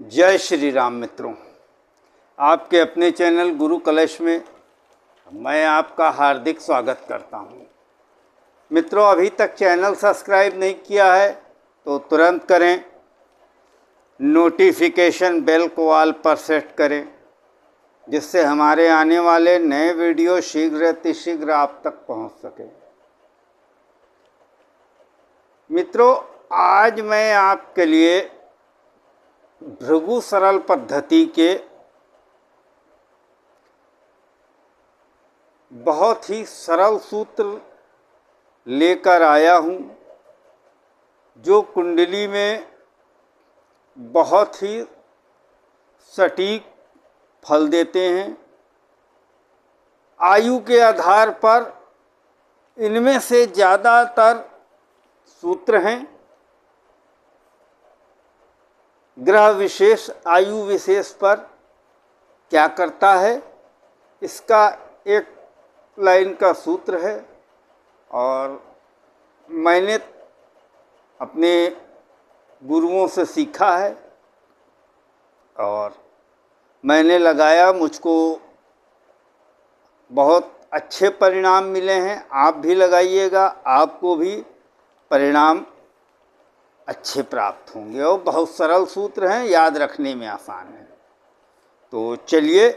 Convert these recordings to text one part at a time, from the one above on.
जय श्री राम मित्रों, आपके अपने चैनल गुरु कलश में मैं आपका हार्दिक स्वागत करता हूं। मित्रों, अभी तक चैनल सब्सक्राइब नहीं किया है तो तुरंत करें, नोटिफिकेशन बेल को ऑल पर सेट करें, जिससे हमारे आने वाले नए वीडियो शीघ्र आप तक पहुंच सके। मित्रों, आज मैं आपके लिए भृगु सरल पद्धति के बहुत ही सरल सूत्र लेकर आया हूं, जो कुंडली में बहुत ही सटीक फल देते हैं। आयु के आधार पर इनमें से ज़्यादातर सूत्र हैं। ग्रह विशेष आयु विशेष पर क्या करता है, इसका एक लाइन का सूत्र है और मैंने अपने गुरुओं से सीखा है और मैंने लगाया, मुझको बहुत अच्छे परिणाम मिले हैं। आप भी लगाइएगा, आपको भी परिणाम अच्छे प्राप्त होंगे और बहुत सरल सूत्र हैं, याद रखने में आसान है। तो चलिए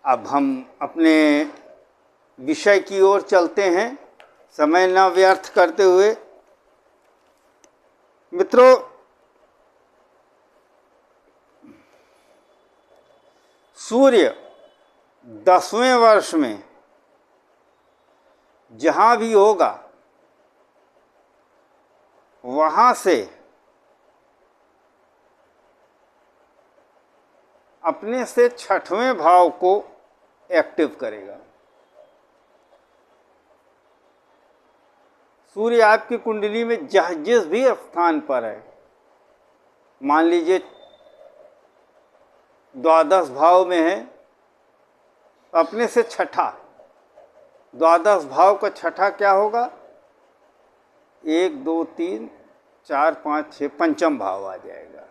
अब हम अपने विषय की ओर चलते हैं, समय न व्यर्थ करते हुए। मित्रों, सूर्य 10वें वर्ष में जहाँ भी होगा वहाँ से अपने से 6वें भाव को एक्टिव करेगा। सूर्य आपकी कुंडली में जिस भी स्थान पर है, मान लीजिए द्वादश भाव में है, अपने से छठा, द्वादश भाव का छठा क्या होगा? 1 2 3 4 5 6 पंचम भाव आ जाएगा।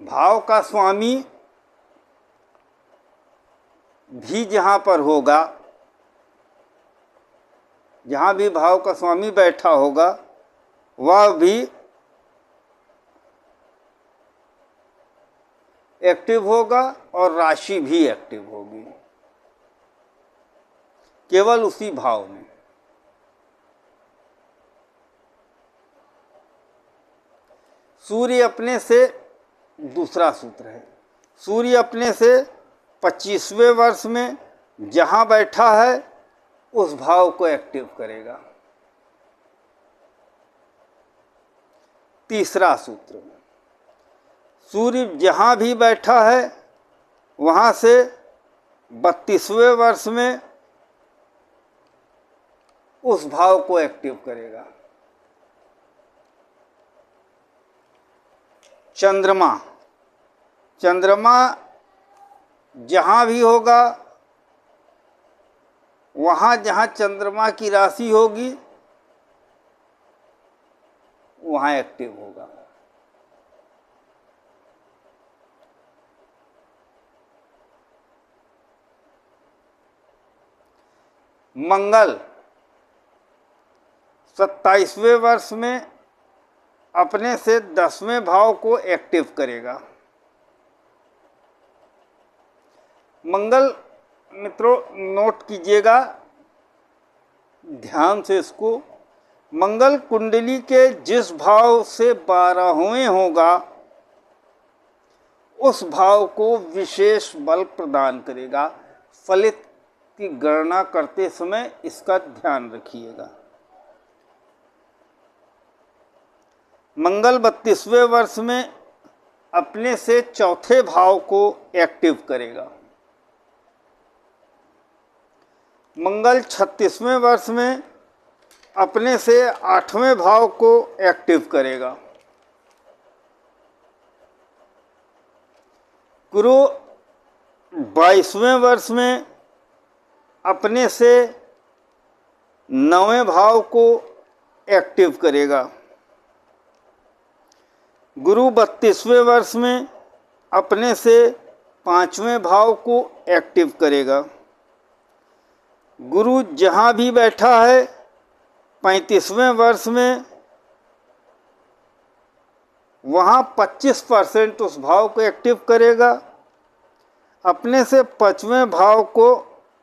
भाव का स्वामी भी जहाँ पर होगा, जहाँ भी भाव का स्वामी बैठा होगा, वह भी एक्टिव होगा और राशि भी एक्टिव होगी, केवल उसी भाव में। सूर्य अपने से, दूसरा सूत्र है, सूर्य अपने से 25वें वर्ष में जहाँ बैठा है उस भाव को एक्टिव करेगा। तीसरा सूत्र, सूर्य जहाँ भी बैठा है वहाँ से 32वें वर्ष में उस भाव को एक्टिव करेगा। चंद्रमा, चंद्रमा जहाँ भी होगा, वहाँ जहाँ चंद्रमा की राशि होगी वहाँ एक्टिव होगा। मंगल 27वें वर्ष में अपने से 10वें भाव को एक्टिव करेगा। मंगल, मित्रों नोट कीजिएगा ध्यान से इसको, मंगल कुंडली के जिस भाव से 12वें होगा उस भाव को विशेष बल प्रदान करेगा। फलित की गणना करते समय इसका ध्यान रखिएगा। मंगल 32वें वर्ष में अपने से चौथे भाव को एक्टिव करेगा। मंगल 36वें वर्ष में अपने से 8वें भाव को एक्टिव करेगा। गुरु 22वें वर्ष में अपने से 9वें भाव को एक्टिव करेगा। गुरु 32वें वर्ष में अपने से 5वें भाव को एक्टिव करेगा। गुरु जहाँ भी बैठा है 35वें वर्ष में वहाँ 25% उस भाव को एक्टिव करेगा, अपने से 5वें भाव को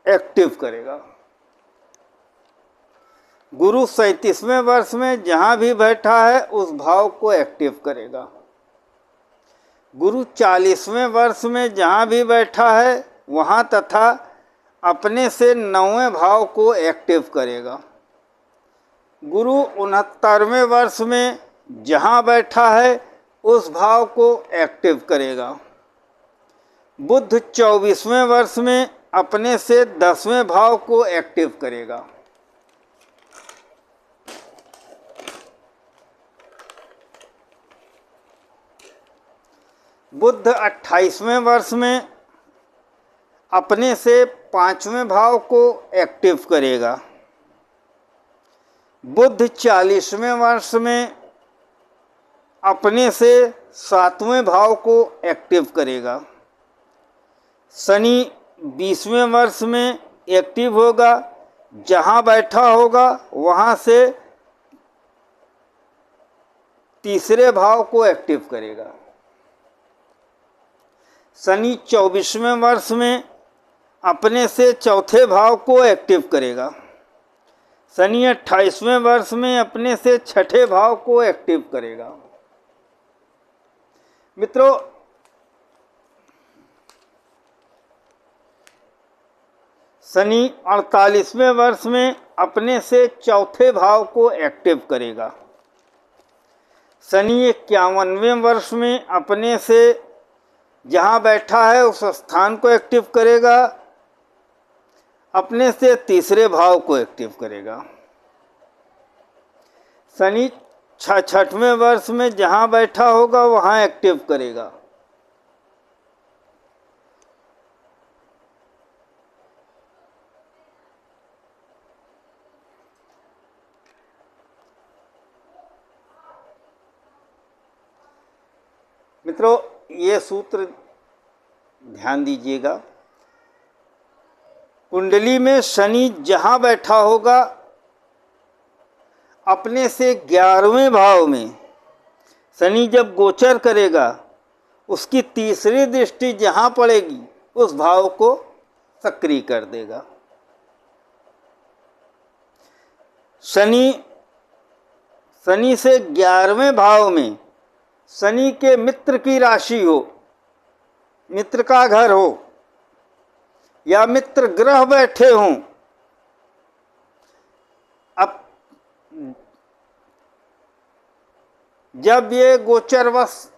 एक्टिव करेगा। गुरु 37वें वर्ष में जहाँ भी बैठा है उस भाव को एक्टिव करेगा। गुरु 40वें वर्ष में जहाँ भी बैठा है वहाँ तथा अपने से 9वें भाव को एक्टिव करेगा। गुरु 69वें वर्ष में जहाँ बैठा है उस भाव को एक्टिव करेगा। बुध 24वें वर्ष में अपने से 10वें भाव को एक्टिव करेगा। बुध 28वें वर्ष में अपने से 5वें भाव को एक्टिव करेगा। बुध 40वें वर्ष में अपने से 7वें भाव को एक्टिव करेगा। शनि 20वें वर्ष में एक्टिव होगा, जहाँ बैठा होगा वहाँ से तीसरे भाव को एक्टिव करेगा। शनि 24वें वर्ष में अपने से चौथे भाव को एक्टिव करेगा। शनि 28वें वर्ष में अपने से छठे भाव को एक्टिव करेगा। मित्रों, शनि 48वें वर्ष में अपने से चौथे भाव को एक्टिव करेगा। शनि 51वें वर्ष में अपने से जहाँ बैठा है उस स्थान को एक्टिव करेगा, अपने से तीसरे भाव को एक्टिव करेगा। शनि 66वें वर्ष में जहाँ बैठा होगा वहाँ एक्टिव करेगा। मित्रों, ये सूत्र ध्यान दीजिएगा। कुंडली में शनि जहाँ बैठा होगा अपने से 11वें भाव में शनि जब गोचर करेगा उसकी तीसरी दृष्टि जहाँ पड़ेगी उस भाव को सक्रिय कर देगा। शनि से 11वें भाव में शनि के मित्र की राशि हो, मित्र का घर हो या मित्र ग्रह बैठे हों, अब जब ये गोचरवश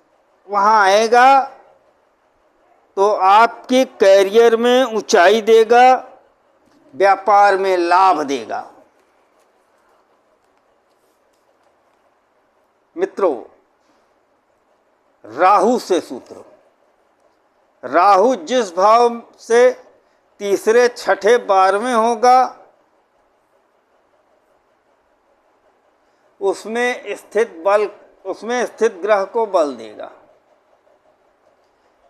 वहाँ आएगा तो आपके कैरियर में ऊंचाई देगा, व्यापार में लाभ देगा। मित्रों, राहु से सूत्र, राहु जिस भाव से तीसरे छठे 12वें होगा उसमें स्थित ग्रह को बल देगा।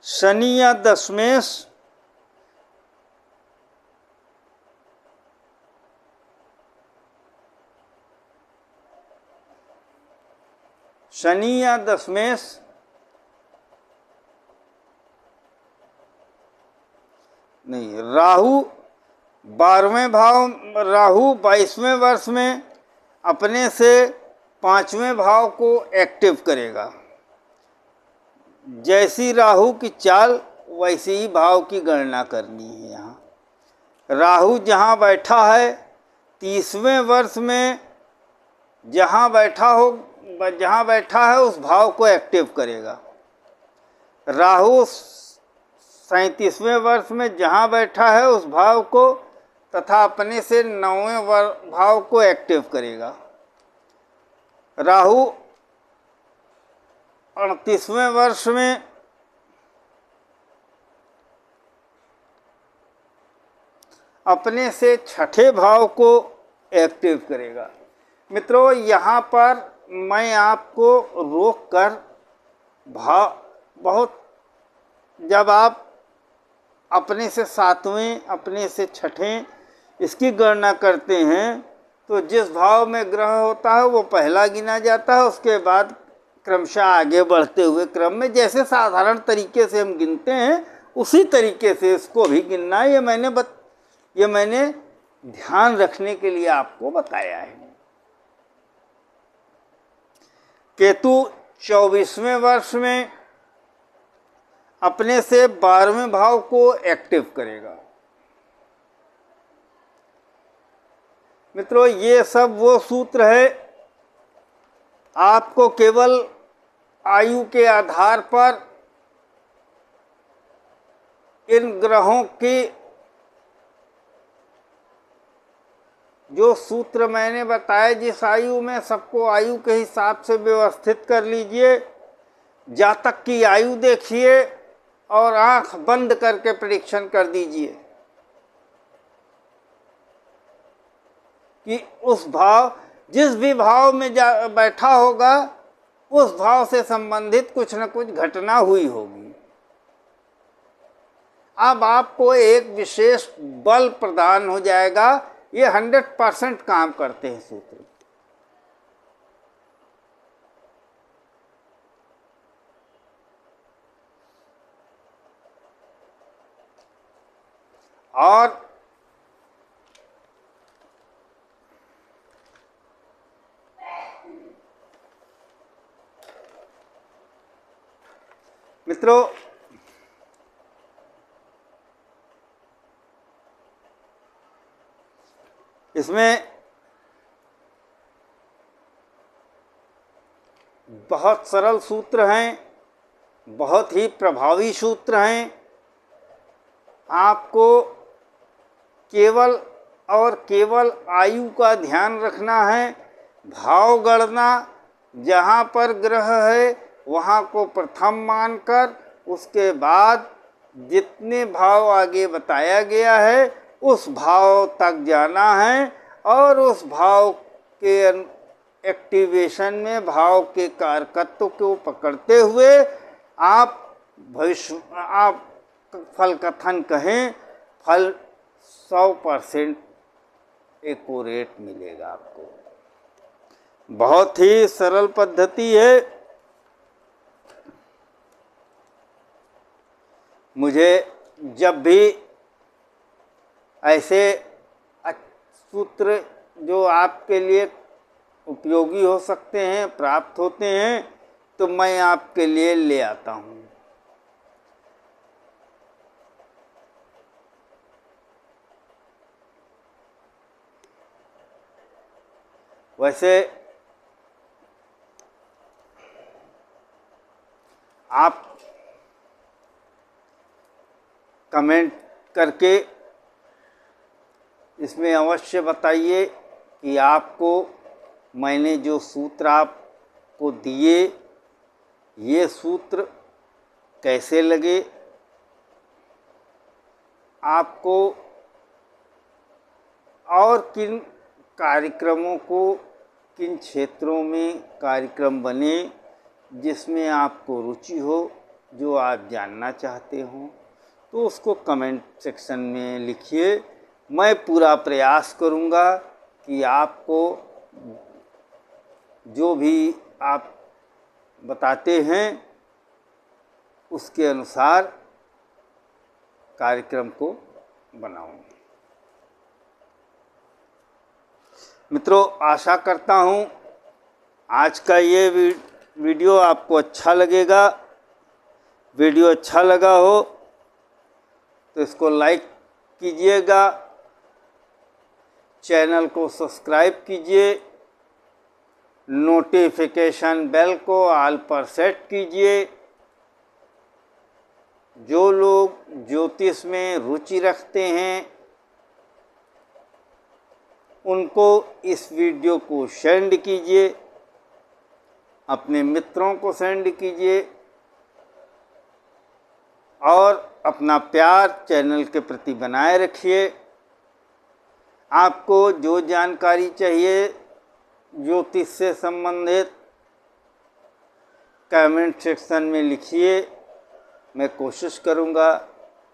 शनि या दशमेश नहीं, राहु 12वें भाव, राहु 22वें वर्ष में अपने से 5वें भाव को एक्टिव करेगा। जैसी राहु की चाल वैसे ही भाव की गणना करनी है। यहाँ राहु जहाँ बैठा है 30वें वर्ष में जहाँ बैठा है उस भाव को एक्टिव करेगा। राहु 37वें वर्ष में जहाँ बैठा है उस भाव को तथा अपने से 9वें भाव को एक्टिव करेगा। राहु 38वें वर्ष में अपने से छठे भाव को एक्टिव करेगा। मित्रों, यहाँ पर मैं आपको रोक कर भाव बहुत, जब आप अपने से सातवें अपने से छठें इसकी गणना करते हैं तो जिस भाव में ग्रह होता है वो पहला गिना जाता है, उसके बाद क्रमशः आगे बढ़ते हुए क्रम में जैसे साधारण तरीके से हम गिनते हैं उसी तरीके से इसको भी गिनना है। ये मैंने ध्यान रखने के लिए आपको बताया है। केतु 24वें वर्ष में अपने से 12वें भाव को एक्टिव करेगा। मित्रों, ये सब वो सूत्र है, आपको केवल आयु के आधार पर इन ग्रहों की जो सूत्र मैंने बताए, जिस आयु में सबको आयु के हिसाब से व्यवस्थित कर लीजिए, जातक की आयु देखिए और आंख बंद करके प्रेडिक्शन कर दीजिए कि उस भाव, जिस भी भाव में बैठा होगा उस भाव से संबंधित कुछ न कुछ घटना हुई होगी। अब आपको एक विशेष बल प्रदान हो जाएगा। ये 100% काम करते हैं सूत्र। और मित्रों, इसमें बहुत सरल सूत्र हैं, बहुत ही प्रभावी सूत्र हैं। आपको केवल और केवल आयु का ध्यान रखना है। भाव गणना, जहाँ पर ग्रह है वहाँ को प्रथम मानकर उसके बाद जितने भाव आगे बताया गया है उस भाव तक जाना है और उस भाव के एक्टिवेशन में भाव के कारकत्व को पकड़ते हुए आप फल कथन कहें, फल 100% एक्यूरेट मिलेगा आपको। बहुत ही सरल पद्धति है। मुझे जब भी ऐसे सूत्र जो आपके लिए उपयोगी हो सकते हैं, प्राप्त होते हैं, तो मैं आपके लिए ले आता हूँ। वैसे आप कमेंट करके इसमें अवश्य बताइए कि आपको मैंने जो सूत्र आपको दिए ये सूत्र कैसे लगे, आपको और किन कार्यक्रमों को, किन क्षेत्रों में कार्यक्रम बने जिसमें आपको रुचि हो, जो आप जानना चाहते हो, तो उसको कमेंट सेक्शन में लिखिए। मैं पूरा प्रयास करूंगा कि आपको जो भी आप बताते हैं उसके अनुसार कार्यक्रम को बनाऊं। मित्रों, आशा करता हूं आज का ये वीडियो आपको अच्छा लगेगा। वीडियो अच्छा लगा हो तो इसको लाइक कीजिएगा, चैनल को सब्सक्राइब कीजिए, नोटिफिकेशन बेल को ऑल पर सेट कीजिए। जो लोग ज्योतिष में रुचि रखते हैं उनको इस वीडियो को सेंड कीजिए, अपने मित्रों को सेंड कीजिए और अपना प्यार चैनल के प्रति बनाए रखिए। आपको जो जानकारी चाहिए ज्योतिष से संबंधित कमेंट सेक्शन में लिखिए। मैं कोशिश करूंगा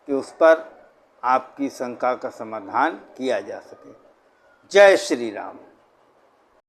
कि उस पर आपकी शंका का समाधान किया जा सके। जय श्री राम।